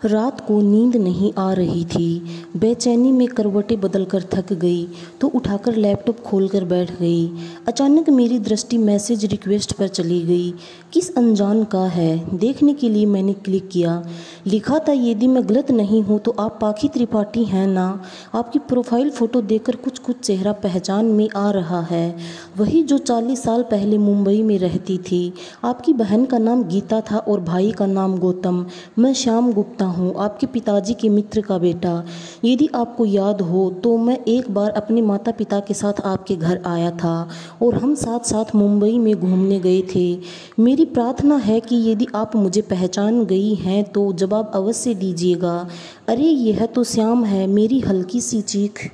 रात को नींद नहीं आ रही थी। बेचैनी में करवटें बदलकर थक गई तो उठाकर लैपटॉप खोलकर बैठ गई। अचानक मेरी दृष्टि मैसेज रिक्वेस्ट पर चली गई। किस अनजान का है, देखने के लिए मैंने क्लिक किया। लिखा था, यदि मैं गलत नहीं हूँ तो आप पाखी त्रिपाठी हैं ना। आपकी प्रोफाइल फ़ोटो देखकर कुछ कुछ चेहरा पहचान में आ रहा है, वही जो 40 साल पहले मुंबई में रहती थी। आपकी बहन का नाम गीता था और भाई का नाम गौतम। मैं श्याम गुप्ता हूँ, आपके पिताजी के मित्र का बेटा। यदि आपको याद हो तो मैं एक बार अपने माता पिता के साथ आपके घर आया था और हम साथ साथ मुंबई में घूमने गए थे। मेरी प्रार्थना है कि यदि आप मुझे पहचान गई हैं तो जवाब अवश्य दीजिएगा। अरे यह तो श्याम है। मेरी हल्की सी चीख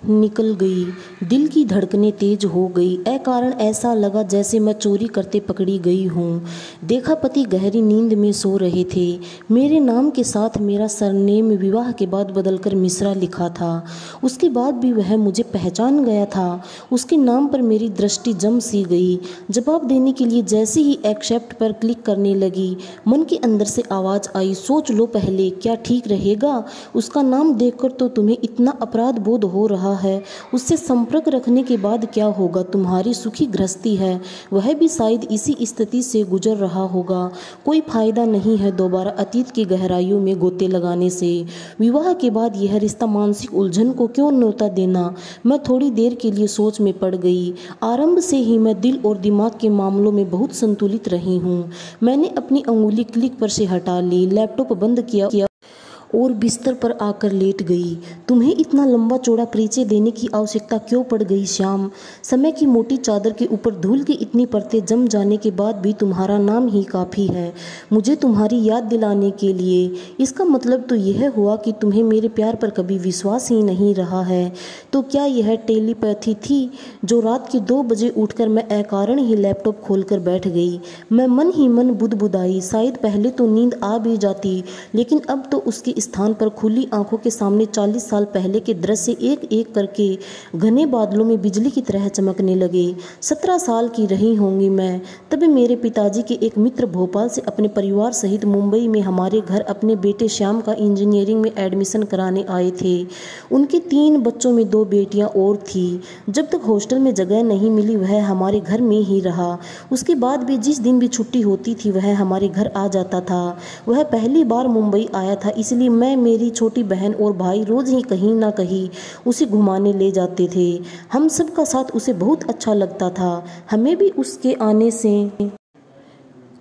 निकल गई। दिल की धड़कनें तेज हो गई। अकारण ऐसा लगा जैसे मैं चोरी करते पकड़ी गई हूँ। देखा, पति गहरी नींद में सो रहे थे। मेरे नाम के साथ मेरा सरनेम विवाह के बाद बदलकर मिश्रा लिखा था। उसके बाद भी वह मुझे पहचान गया था। उसके नाम पर मेरी दृष्टि जम सी गई। जवाब देने के लिए जैसे ही एक्सेप्ट पर क्लिक करने लगी, मन के अंदर से आवाज़ आई, सोच लो पहले, क्या ठीक रहेगा? उसका नाम देखकर तो तुम्हें इतना अपराध बोध हो रहा है, उससे संपर्क रखने के बाद क्या होगा? तुम्हारी सुखी गृहस्थी है, वह भी शायद इसी स्थिति से गुजर रहा होगा। कोई फायदा नहीं है दोबारा अतीत की गहराइयों में गोते लगाने से। विवाह के बाद यह रिश्ता मानसिक उलझन को क्यों न्योता देना? मैं थोड़ी देर के लिए सोच में पड़ गई। आरंभ से ही मैं दिल और दिमाग के मामलों में बहुत संतुलित रही हूँ। मैंने अपनी अंगुली क्लिक पर से हटा ली, लैपटॉप बंद किया और बिस्तर पर आकर लेट गई। तुम्हें इतना लंबा चौड़ा परिचय देने की आवश्यकता क्यों पड़ गई श्याम? समय की मोटी चादर के ऊपर धूल की इतनी परतें जम जाने के बाद भी तुम्हारा नाम ही काफ़ी है मुझे तुम्हारी याद दिलाने के लिए। इसका मतलब तो यह हुआ कि तुम्हें मेरे प्यार पर कभी विश्वास ही नहीं रहा है। तो क्या यह टेलीपैथी थी जो रात के 2 बजे उठकर मैं अकारण ही लैपटॉप खोलकर बैठ गई? मैं मन ही मन बुदबुदाई। शायद पहले तो नींद आ भी जाती, लेकिन अब तो उसके स्थान पर खुली आंखों के सामने 40 साल पहले के दृश्य एक एक करके घने बादलों में बिजली की तरह चमकने लगे। 17 साल की रही होंगी मैं। तभी मेरे पिताजी के एक मित्र भोपाल से अपने परिवार सहित मुंबई में हमारे घर अपने बेटे श्याम का इंजीनियरिंग में एडमिशन कराने आए थे। उनके 3 बच्चों में 2 बेटियां और थी। जब तक हॉस्टल में जगह नहीं मिली वह हमारे घर में ही रहा। उसके बाद भी जिस दिन भी छुट्टी होती थी वह हमारे घर आ जाता था। वह पहली बार मुंबई आया था, इसलिए मैं, मेरी छोटी बहन और भाई रोज ही कहीं ना कहीं उसे घुमाने ले जाते थे। हम सब का साथ उसे बहुत अच्छा लगता था। हमें भी उसके आने से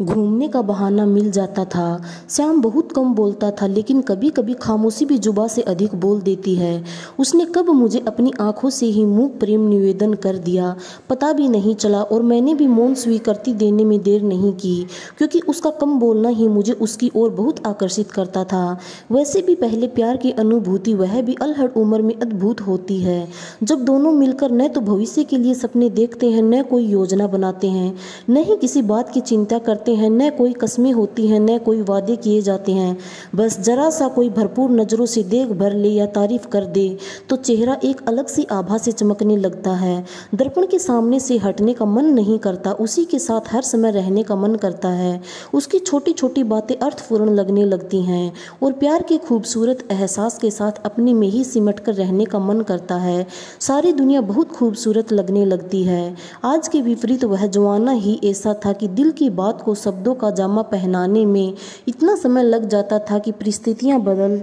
घूमने का बहाना मिल जाता था। श्याम बहुत कम बोलता था, लेकिन कभी कभी खामोशी भी जुबां से अधिक बोल देती है। उसने कब मुझे अपनी आंखों से ही मूक प्रेम निवेदन कर दिया पता भी नहीं चला, और मैंने भी मौन स्वीकृति देने में देर नहीं की, क्योंकि उसका कम बोलना ही मुझे उसकी ओर बहुत आकर्षित करता था। वैसे भी पहले प्यार की अनुभूति, वह भी अलहड़ उम्र में, अद्भुत होती है। जब दोनों मिलकर न तो भविष्य के लिए सपने देखते हैं, न कोई योजना बनाते हैं, न ही किसी बात की चिंता करते हैं, न कोई कस्में होती हैं, न कोई वादे किए जाते हैं। बस जरा सा कोई भरपूर नजरों से देख भर ले या तारीफ कर दे तो चेहरा एक अलग सी आभा से चमकने लगता है। दर्पण के सामने से हटने का मन नहीं करता, उसी के साथ हर समय रहने का मन करता है। उसकी छोटी छोटी बातें अर्थपूर्ण लगने लगती हैं और प्यार के खूबसूरत एहसास के साथ अपने में ही सिमट कर रहने का मन करता है। सारी दुनिया बहुत खूबसूरत लगने लगती है। आज के विपरीत वह जमाना ही ऐसा था कि दिल की बात को शब्दों का जामा पहनाने में इतना समय लग जाता था कि परिस्थितियां बदल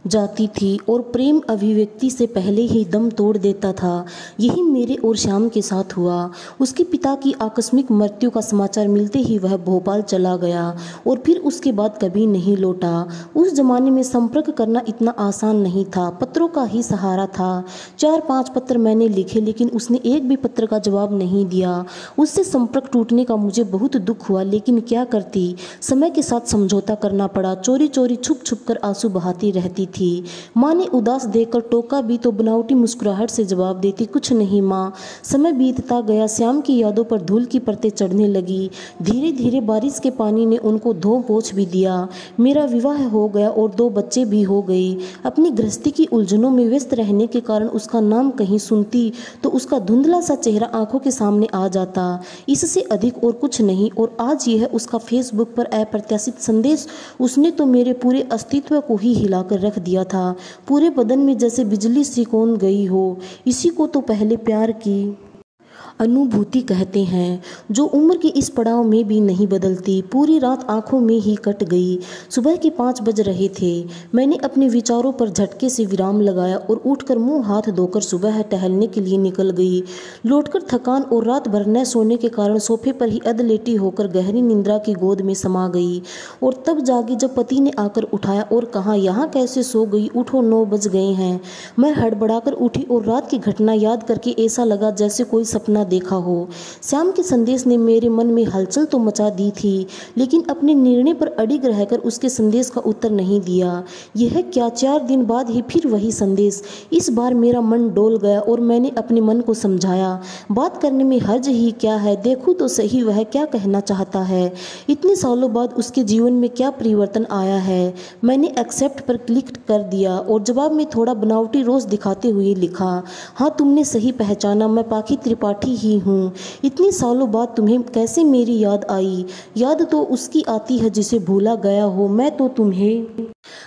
जाती थी और प्रेम अभिव्यक्ति से पहले ही दम तोड़ देता था। यही मेरे और श्याम के साथ हुआ। उसके पिता की आकस्मिक मृत्यु का समाचार मिलते ही वह भोपाल चला गया और फिर उसके बाद कभी नहीं लौटा। उस जमाने में संपर्क करना इतना आसान नहीं था, पत्रों का ही सहारा था। 4-5 पत्र मैंने लिखे, लेकिन उसने एक भी पत्र का जवाब नहीं दिया। उससे संपर्क टूटने का मुझे बहुत दुख हुआ, लेकिन क्या करती, समय के साथ समझौता करना पड़ा। चोरी चोरी छुप छुप कर आंसू बहाती रहती थी। थी। माँ ने उदास देखकर टोका भी तो बनावटी मुस्कुराहट से जवाब देती, कुछ नहीं माँ। समय बीतता गया, श्याम की यादों पर धूल की परतें चढ़ने लगी। धीरे धीरे बारिश के पानी ने उनको धो पोंछ भी दिया। मेरा विवाह हो गया और 2 बच्चे भी हो गए। अपनी गृहस्थी की उलझनों में व्यस्त रहने के कारण उसका नाम कहीं सुनती तो उसका धुंधला सा चेहरा आंखों के सामने आ जाता, इससे अधिक और कुछ नहीं। और आज यह उसका फेसबुक पर अप्रत्याशित संदेश, उसने तो मेरे पूरे अस्तित्व को ही हिलाकर रख दिया था। पूरे बदन में जैसे बिजली सी कौन गई हो। इसी को तो पहले प्यार की अनुभूति कहते हैं, जो उम्र के इस पड़ाव में भी नहीं बदलती। पूरी रात आंखों में ही कट गई। सुबह के 5 बज रहे थे। मैंने अपने विचारों पर झटके से विराम लगाया और उठकर मुंह हाथ धोकर सुबह टहलने के लिए निकल गई। लौटकर थकान और रात भर न सोने के कारण सोफे पर ही अधलेटी होकर गहरी निंद्रा की गोद में समा गई। और तब जागी जब पति ने आकर उठाया और कहा, यहाँ कैसे सो गई, उठो 9 बज गए हैं। मैं हड़बड़ाकर उठी और रात की घटना याद करके ऐसा लगा जैसे कोई सपना देखा हो। श्याम के संदेश ने मेरे मन में हलचल तो मचा दी थी, लेकिन अपने निर्णय पर अडिग रहकर उसके संदेश का उत्तर नहीं दिया। यह क्या, 4 दिन बाद ही फिर वही संदेश। इस बार मेरा मन डोल गया और मैंने अपने मन को समझाया, बात करने में हर्ज ही क्या है, देखूं तो सही वह क्या कहना चाहता है। इतने सालों बाद उसके जीवन में क्या परिवर्तन आया है। मैंने एक्सेप्ट पर क्लिक कर दिया और जवाब में थोड़ा बनावटी रोज दिखाते हुए लिखा, हाँ तुमने सही पहचाना, मैं पाखी त्रिपाठी ही हूँ। इतने सालों बाद तुम्हें कैसे मेरी याद आई। याद तो उसकी आती है जिसे भूला गया हो, मैं तो तुम्हें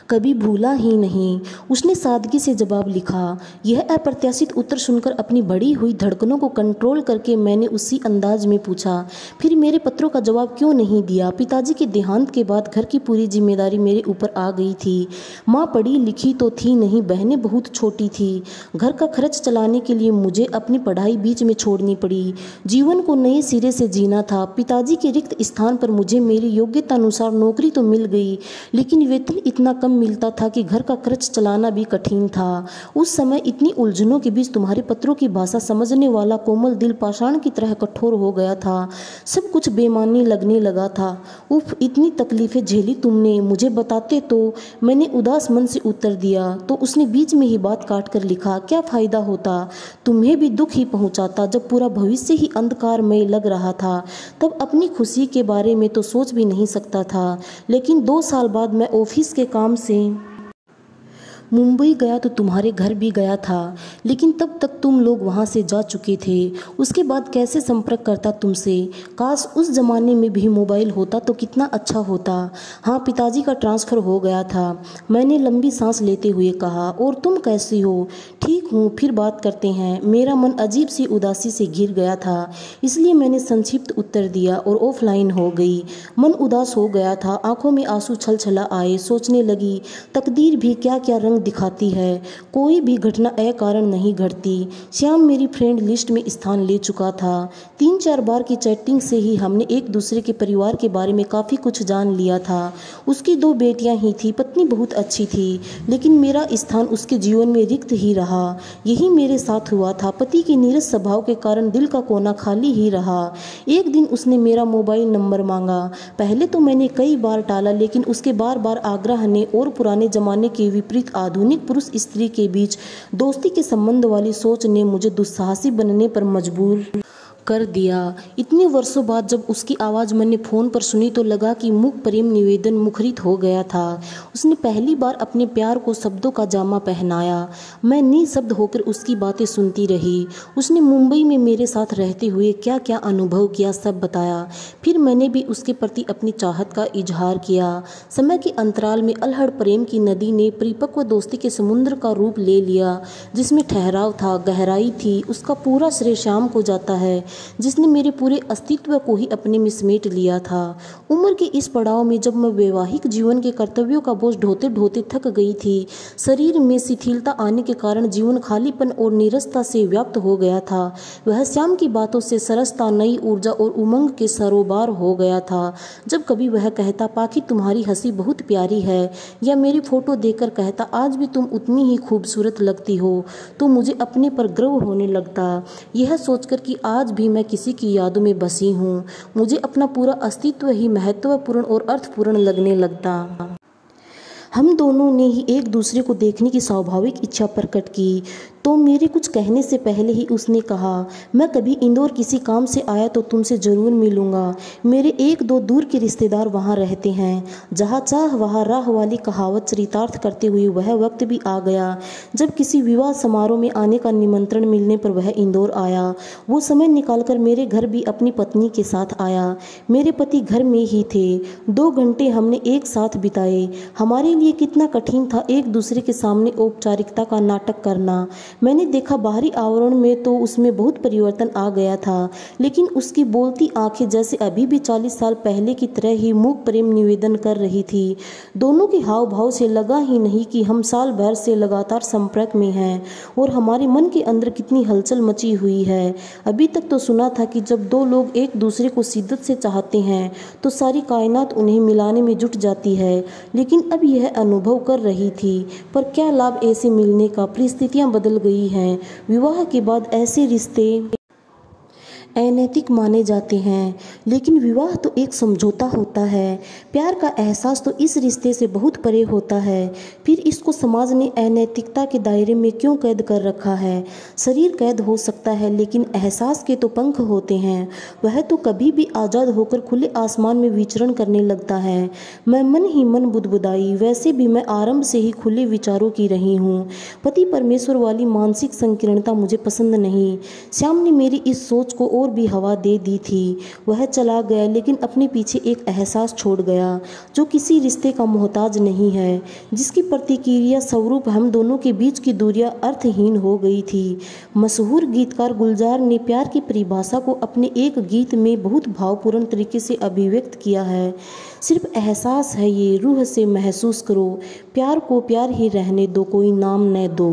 कभी भूला ही नहीं। उसने सादगी से जवाब लिखा। यह अप्रत्याशित उत्तर सुनकर अपनी बढ़ी हुई धड़कनों को कंट्रोल करके मैंने उसी अंदाज में पूछा, फिर मेरे पत्रों का जवाब क्यों नहीं दिया। पिताजी के देहांत के बाद घर की पूरी जिम्मेदारी मेरे ऊपर आ गई थी। माँ पढ़ी लिखी तो थी नहीं, बहनें बहुत छोटी थी। घर का खर्च चलाने के लिए मुझे अपनी पढ़ाई बीच में छोड़नी पड़ी। जीवन को नए सिरे से जीना था। पिताजी के रिक्त स्थान पर मुझे मेरी योग्यता अनुसार नौकरी तो मिल गई, लेकिन वेतन इतना कम मिलता था कि घर का खर्च चलाना भी कठिन था। उस समय इतनी उलझनों के बीच तुम्हारे पत्रों की भाषा समझने वाला कोमल दिल पाषाण की तरह कठोर हो गया था। सब कुछ बेमानी लगने लगा था। उफ, इतनी तकलीफें झेली तुमने, मुझे बताते तो। मैंने उदास मन से उत्तर दिया तो उसने बीच में ही बात काट कर लिखा, क्या फायदा होता, तुम्हें भी दुख ही पहुंचाता। जब पूरा भविष्य ही अंधकारमय लग रहा था तब अपनी खुशी के बारे में तो सोच भी नहीं सकता था। लेकिन 2 साल बाद मैं ऑफिस के काम से मुंबई गया तो तुम्हारे घर भी गया था, लेकिन तब तक तुम लोग वहाँ से जा चुके थे। उसके बाद कैसे संपर्क करता तुमसे। काश उस ज़माने में भी मोबाइल होता तो कितना अच्छा होता। हाँ, पिताजी का ट्रांसफ़र हो गया था। मैंने लंबी सांस लेते हुए कहा, और तुम कैसी हो। ठीक हूँ, फिर बात करते हैं। मेरा मन अजीब सी उदासी से घिर गया था, इसलिए मैंने संक्षिप्त उत्तर दिया और ऑफलाइन हो गई। मन उदास हो गया था, आंखों में आंसू छलछला आए। सोचने लगी, तकदीर भी क्या क्या रंग दिखाती है। कोई भी घटना अकारण नहीं घटती। श्याम मेरी फ्रेंड लिस्ट में स्थान ले चुका था। 3-4 बार की चैटिंग से ही हमने एक दूसरे के परिवार के बारे में काफ़ी कुछ जान लिया था। उसकी 2 बेटियां ही थी, पत्नी बहुत अच्छी थी, लेकिन मेरा स्थान उसके जीवन में रिक्त ही रहा। यही मेरे साथ हुआ था। पति के नीरस स्वभाव के कारण दिल का कोना खाली ही रहा। एक दिन उसने मेरा मोबाइल नंबर मांगा। पहले तो मैंने कई बार टाला, लेकिन उसके बार बार आग्रह ने और पुराने जमाने के विपरीत आधुनिक पुरुष स्त्री के बीच दोस्ती के संबंध वाली सोच ने मुझे दुस्साहसी बनने पर मजबूर कर दिया। इतने वर्षों बाद जब उसकी आवाज़ मैंने फ़ोन पर सुनी तो लगा कि मुख प्रेम निवेदन मुखरित हो गया था। उसने पहली बार अपने प्यार को शब्दों का जामा पहनाया। मैं निशब्द होकर उसकी बातें सुनती रही। उसने मुंबई में मेरे साथ रहते हुए क्या क्या अनुभव किया सब बताया। फिर मैंने भी उसके प्रति अपनी चाहत का इजहार किया। समय के अंतराल में अलहड़ प्रेम की नदी ने परिपक्व दोस्ती के समुद्र का रूप ले लिया, जिसमें ठहराव था, गहराई थी। उसका पूरा श्रेय श्याम को जाता है, जिसने मेरे पूरे अस्तित्व को ही अपने में समेट लिया था। उम्र के इस पड़ाव में जब मैं वैवाहिक जीवन के कर्तव्यों का बोझ ढोते ढोते थक गई थी, शरीर में शिथिलता आने के कारण जीवन खालीपन और नीरसता से व्याप्त हो गया था, वह श्याम की बातों से सरसता नई ऊर्जा और उमंग के सरोबार हो गया था। जब कभी वह कहता, पाखी तुम्हारी हंसी बहुत प्यारी है, या मेरी फोटो देखकर कहता, आज भी तुम उतनी ही खूबसूरत लगती हो, तो मुझे अपने पर गर्व होने लगता। यह सोचकर कि आज भी मैं किसी की यादों में बसी हूँ, मुझे अपना पूरा अस्तित्व ही महत्वपूर्ण और अर्थपूर्ण लगने लगता। हम दोनों ने ही एक दूसरे को देखने की स्वाभाविक इच्छा प्रकट की। तो मेरे कुछ कहने से पहले ही उसने कहा, मैं कभी इंदौर किसी काम से आया तो तुमसे ज़रूर मिलूँगा। मेरे एक दो दूर के रिश्तेदार वहाँ रहते हैं। जहाँ चाह वहाँ राह वाली कहावत चरितार्थ करते हुए वह वक्त भी आ गया जब किसी विवाह समारोह में आने का निमंत्रण मिलने पर वह इंदौर आया। वो समय निकालकर मेरे घर भी अपनी पत्नी के साथ आया। मेरे पति घर में ही थे। 2 घंटे हमने एक साथ बिताए। हमारे लिए कितना कठिन था एक दूसरे के सामने औपचारिकता का नाटक करना। मैंने देखा बाहरी आवरण में तो उसमें बहुत परिवर्तन आ गया था, लेकिन उसकी बोलती आंखें जैसे अभी भी 40 साल पहले की तरह ही मूक प्रेम निवेदन कर रही थी। दोनों के हाव भाव से लगा ही नहीं कि हम साल भर से लगातार संपर्क में हैं और हमारे मन के अंदर कितनी हलचल मची हुई है। अभी तक तो सुना था कि जब 2 लोग एक दूसरे को शिद्दत से चाहते हैं तो सारी कायनात उन्हें मिलाने में जुट जाती है, लेकिन अब यह अनुभव कर रही थी। पर क्या लाभ ऐसे मिलने का, परिस्थितियां बदल गई हैं। विवाह के बाद ऐसे रिश्ते अनैतिक माने जाते हैं, लेकिन विवाह तो एक समझौता होता है। प्यार का एहसास तो इस रिश्ते से बहुत परे होता है। फिर इसको समाज ने अनैतिकता के दायरे में क्यों कैद कर रखा है। शरीर कैद हो सकता है, लेकिन एहसास के तो पंख होते हैं। वह तो कभी भी आज़ाद होकर खुले आसमान में विचरण करने लगता है। मैं मन ही मन बुदबुदाई। वैसे भी मैं आरंभ से ही खुले विचारों की रही हूँ। पति परमेश्वर वाली मानसिक संकीर्णता मुझे पसंद नहीं। श्याम ने मेरी इस सोच को और भी हवा दे दी थी। वह चला गया, लेकिन अपने पीछे एक एहसास छोड़ गया जो किसी रिश्ते का मोहताज नहीं है, जिसकी प्रतिक्रिया स्वरूप हम दोनों के बीच की दूरियां अर्थहीन हो गई थी। मशहूर गीतकार गुलजार ने प्यार की परिभाषा को अपने एक गीत में बहुत भावपूर्ण तरीके से अभिव्यक्त किया है। सिर्फ एहसास है ये, रूह से महसूस करो, प्यार को प्यार ही रहने दो, कोई नाम न दो।